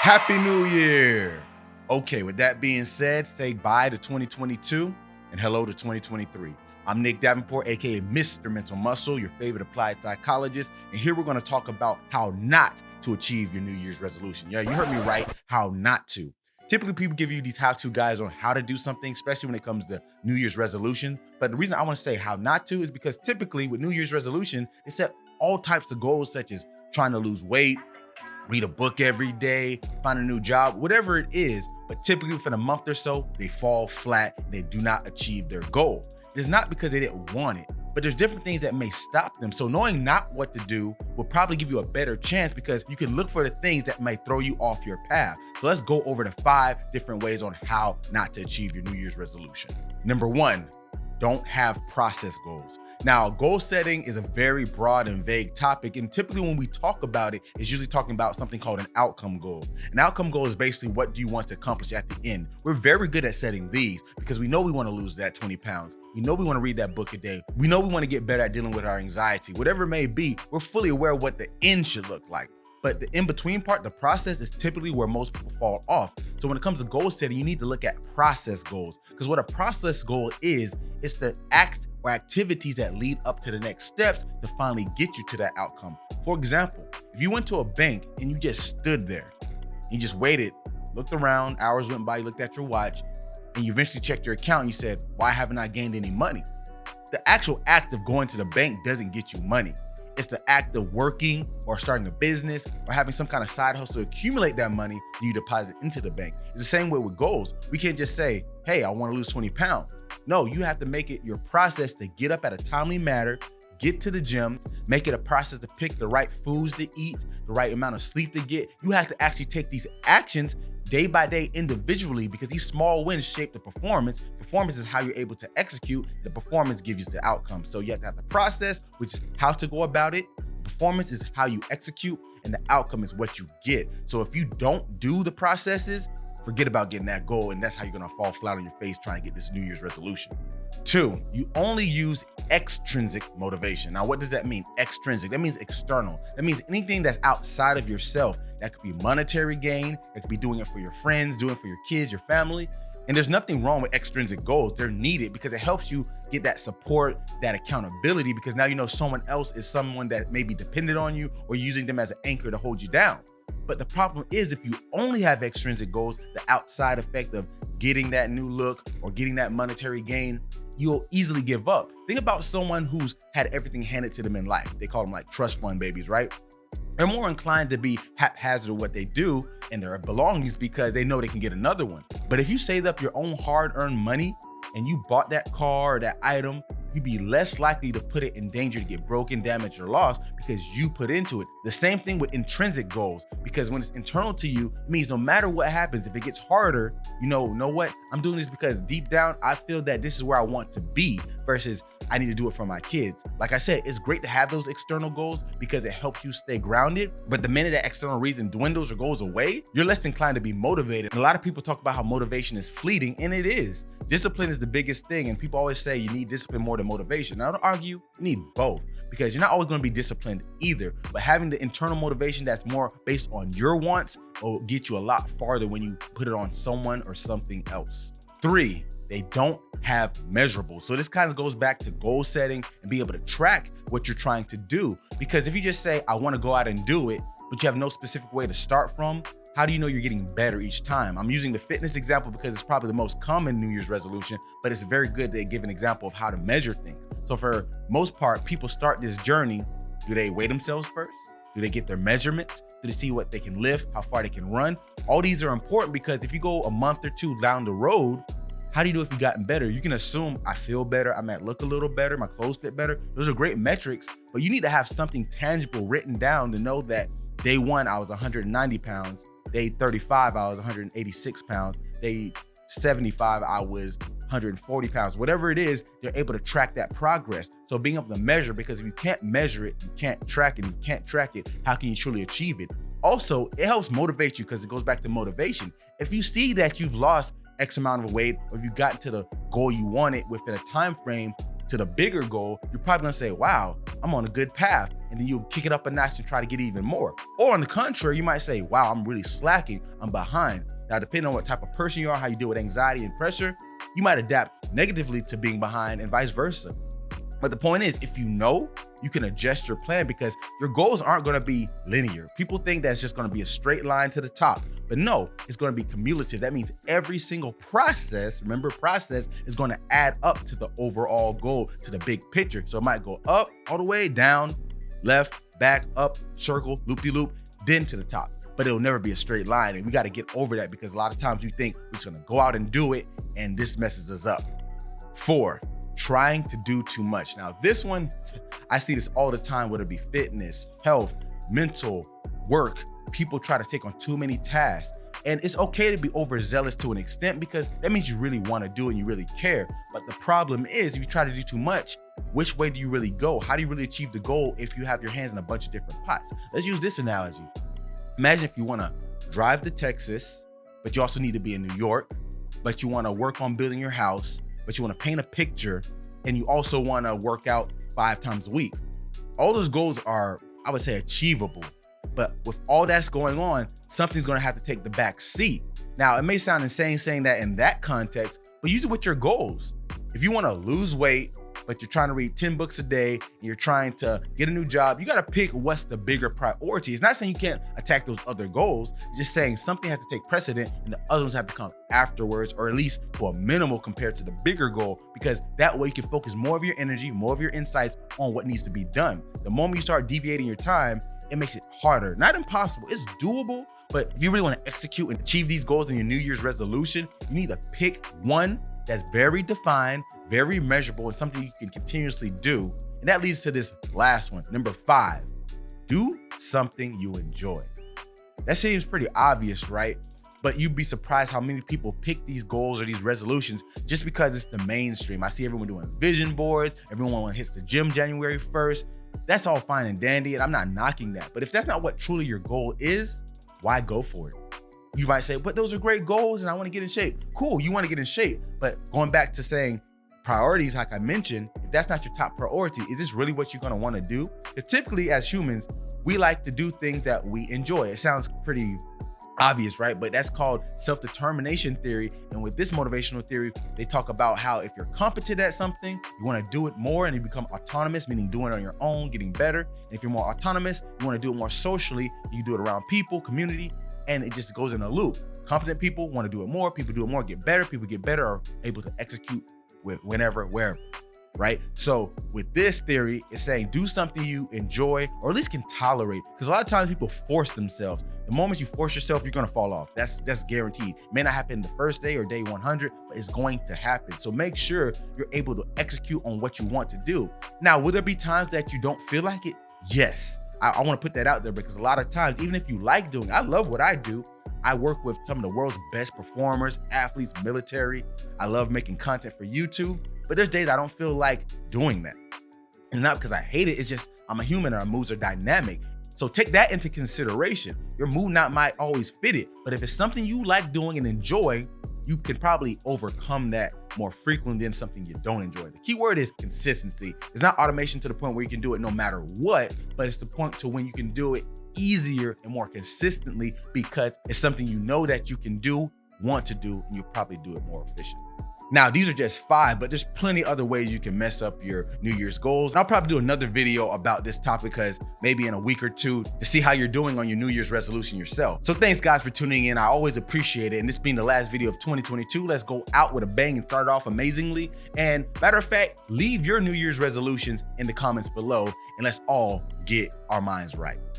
Happy New Year. Okay, with that being said, say bye to 2022 and hello to 2023. I'm Nick Davenport, aka Mr. Mental Muscle, your favorite applied psychologist, and here we're going to talk about how not to achieve your New Year's resolution. Yeah, you heard me right, how not to. Typically, people give you these how-to guides on how to do something, especially when it comes to New Year's resolution. But the reason I want to say how not to is because typically with New Year's resolution, they set all types of goals such as trying to lose weight, read a book every day, find a new job, whatever it is. But typically within a month or so, they fall flat and they do not achieve their goal. It's not because they didn't want it, but there's different things that may stop them. So knowing not what to do will probably give you a better chance because you can look for the things that may throw you off your path. So let's go over the 5 different ways on how not to achieve your New Year's resolution. Number 1, don't have process goals. Now, goal setting is a very broad and vague topic, and typically when we talk about it, it's usually talking about something called an outcome goal. An outcome goal is basically what do you want to accomplish at the end. We're very good at setting these because we know we want to lose that 20 pounds. We know we want to read that book a day. We know we want to get better at dealing with our anxiety. Whatever it may be, we're fully aware of what the end should look like. But the in-between part, the process, is typically where most people fall off. So when it comes to goal setting, you need to look at process goals, because what a process goal is, it's the act or activities that lead up to the next steps to finally get you to that outcome. For example, if you went to a bank and you just stood there, you just waited, looked around, hours went by, you looked at your watch, and you eventually checked your account and you said, why haven't I gained any money? The actual act of going to the bank doesn't get you money. It's the act of working or starting a business or having some kind of side hustle to accumulate that money you deposit into the bank. It's the same way with goals. We can't just say, hey, I want to lose 20 pounds. No, you have to make it your process to get up at a timely manner, get to the gym, make it a process to pick the right foods to eat, the right amount of sleep to get. You have to actually take these actions day by day individually because these small wins shape the performance. Performance is how you're able to execute. The performance gives you the outcome. So you have to have the process, which is how to go about it. Performance is how you execute, and the outcome is what you get. So if you don't do the processes, forget about getting that goal, and that's how you're gonna fall flat on your face trying to get this New Year's resolution. 2, you only use extrinsic motivation. Now, what does that mean? Extrinsic, that means external. That means anything that's outside of yourself. That could be monetary gain, that could be doing it for your friends, doing it for your kids, your family. And there's nothing wrong with extrinsic goals. They're needed because it helps you get that support, that accountability, because now you know someone else is someone that may be dependent on you or using them as an anchor to hold you down. But the problem is if you only have extrinsic goals, the outside effect of getting that new look or getting that monetary gain, you'll easily give up. Think about someone who's had everything handed to them in life. They call them like trust fund babies, right? They're more inclined to be haphazard with what they do and their belongings because they know they can get another one. But if you saved up your own hard-earned money and you bought that car or that item, you'd be less likely to put it in danger to get broken, damaged, or lost because you put into it. The same thing with intrinsic goals, because when it's internal to you, it means no matter what happens, if it gets harder, you know what? I'm doing this because deep down, I feel that this is where I want to be versus I need to do it for my kids. Like I said, it's great to have those external goals because it helps you stay grounded. But the minute that external reason dwindles or goes away, you're less inclined to be motivated. And a lot of people talk about how motivation is fleeting, and it is. Discipline is the biggest thing, and people always say you need discipline more than motivation. Now, I don't argue, you need both because you're not always going to be disciplined either, but having the internal motivation that's more based on your wants will get you a lot farther when you put it on someone or something else. 3, they don't have measurables. So this kind of goes back to goal setting and be able to track what you're trying to do, because if you just say, I want to go out and do it, but you have no specific way to start from, how do you know you're getting better each time? I'm using the fitness example because it's probably the most common New Year's resolution, but it's very good to give an example of how to measure things. So for most part, people start this journey. Do they weigh themselves first? Do they get their measurements? Do they see what they can lift, how far they can run? All these are important because if you go a month or 2 down the road, how do you know if you've gotten better? You can assume I feel better, I might look a little better, my clothes fit better. Those are great metrics, but you need to have something tangible written down to know that day 1, I was 190 pounds. Day 35, I was 186 pounds. Day 75, I was 140 pounds. Whatever it is, they're able to track that progress. So being able to measure, because if you can't measure it, you can't track it. You can't track it, how can you truly achieve it? Also, it helps motivate you because it goes back to motivation. If you see that you've lost X amount of weight or if you've gotten to the goal you wanted within a time frame, to the bigger goal, you're probably gonna say, wow, I'm on a good path. And then you'll kick it up a notch and try to get even more. Or on the contrary, you might say, wow, I'm really slacking, I'm behind. Now, depending on what type of person you are, how you deal with anxiety and pressure, you might adapt negatively to being behind and vice versa. But the point is, if you know, you can adjust your plan because your goals aren't gonna be linear. People think that's just gonna be a straight line to the top, but no, it's gonna be cumulative. That means every single process, remember process, is gonna add up to the overall goal, to the big picture. So it might go up, all the way, down, left, back, up, circle, loop-de-loop, then to the top. But it'll never be a straight line. And we gotta get over that because a lot of times you think we're just gonna go out and do it and this messes us up. 4, trying to do too much. Now this one, I see this all the time, whether it be fitness, health, mental, work. People try to take on too many tasks. And it's okay to be overzealous to an extent because that means you really want to do it and you really care. But the problem is if you try to do too much, which way do you really go? How do you really achieve the goal if you have your hands in a bunch of different pots? Let's use this analogy. Imagine if you want to drive to Texas, but you also need to be in New York, but you want to work on building your house, but you want to paint a picture, and you also want to work out 5 times a week. All those goals are, I would say, achievable. But with all that's going on, something's going to have to take the back seat. Now, it may sound insane saying that in that context, but use it with your goals. If you want to lose weight, but you're trying to read 10 books a day, and you're trying to get a new job, you got to pick what's the bigger priority. It's not saying you can't attack those other goals. It's just saying something has to take precedent and the other ones have to come afterwards, or at least to a minimal compared to the bigger goal, because that way you can focus more of your energy, more of your insights on what needs to be done. The moment you start deviating your time, it makes it harder. Not impossible, it's doable, but if you really want to execute and achieve these goals in your New Year's resolution, you need to pick one that's very defined, very measurable, and something you can continuously do. And that leads to this last one, number 5, do something you enjoy. That seems pretty obvious, right? But you'd be surprised how many people pick these goals or these resolutions just because it's the mainstream. I see everyone doing vision boards, everyone hits the gym January 1st. That's all fine and dandy, and I'm not knocking that. But if that's not what truly your goal is, why go for it? You might say, but those are great goals and I want to get in shape. Cool, you want to get in shape. But going back to saying priorities, like I mentioned, if that's not your top priority, is this really what you're going to want to do? Because typically as humans, we like to do things that we enjoy. It sounds pretty obvious, right? But that's called self-determination theory. And with this motivational theory, they talk about how if you're competent at something, you want to do it more and you become autonomous, meaning doing it on your own, getting better. And if you're more autonomous, you want to do it more socially. You do it around people, community, and it just goes in a loop. Competent people want to do it more. People do it more, get better. People get better, are able to execute with whenever, wherever, right? So with this theory, it's saying do something you enjoy or at least can tolerate. Because a lot of times people force themselves. The moment you force yourself, you're going to fall off. That's guaranteed. It may not happen the first day or day 100, but it's going to happen. So make sure you're able to execute on what you want to do. Now, will there be times that you don't feel like it? Yes. I want to put that out there because a lot of times, even if you like doing, I love what I do. I work with some of the world's best performers, athletes, military. I love making content for YouTube, but there's days I don't feel like doing that. It's not because I hate it. It's just I'm a human and our moods are dynamic. So take that into consideration. Your mood might always fit it, but if it's something you like doing and enjoy, you can probably overcome that more frequently than something you don't enjoy. The key word is consistency. It's not automation to the point where you can do it no matter what, but it's the point to when you can do it easier and more consistently because it's something you know that you can do, want to do, and you'll probably do it more efficiently. Now, these are just 5, but there's plenty other ways you can mess up your New Year's goals. And I'll probably do another video about this topic because maybe in a week or 2 to see how you're doing on your New Year's resolution yourself. So thanks guys for tuning in. I always appreciate it. And this being the last video of 2022, let's go out with a bang and start off amazingly. And matter of fact, leave your New Year's resolutions in the comments below and let's all get our minds right.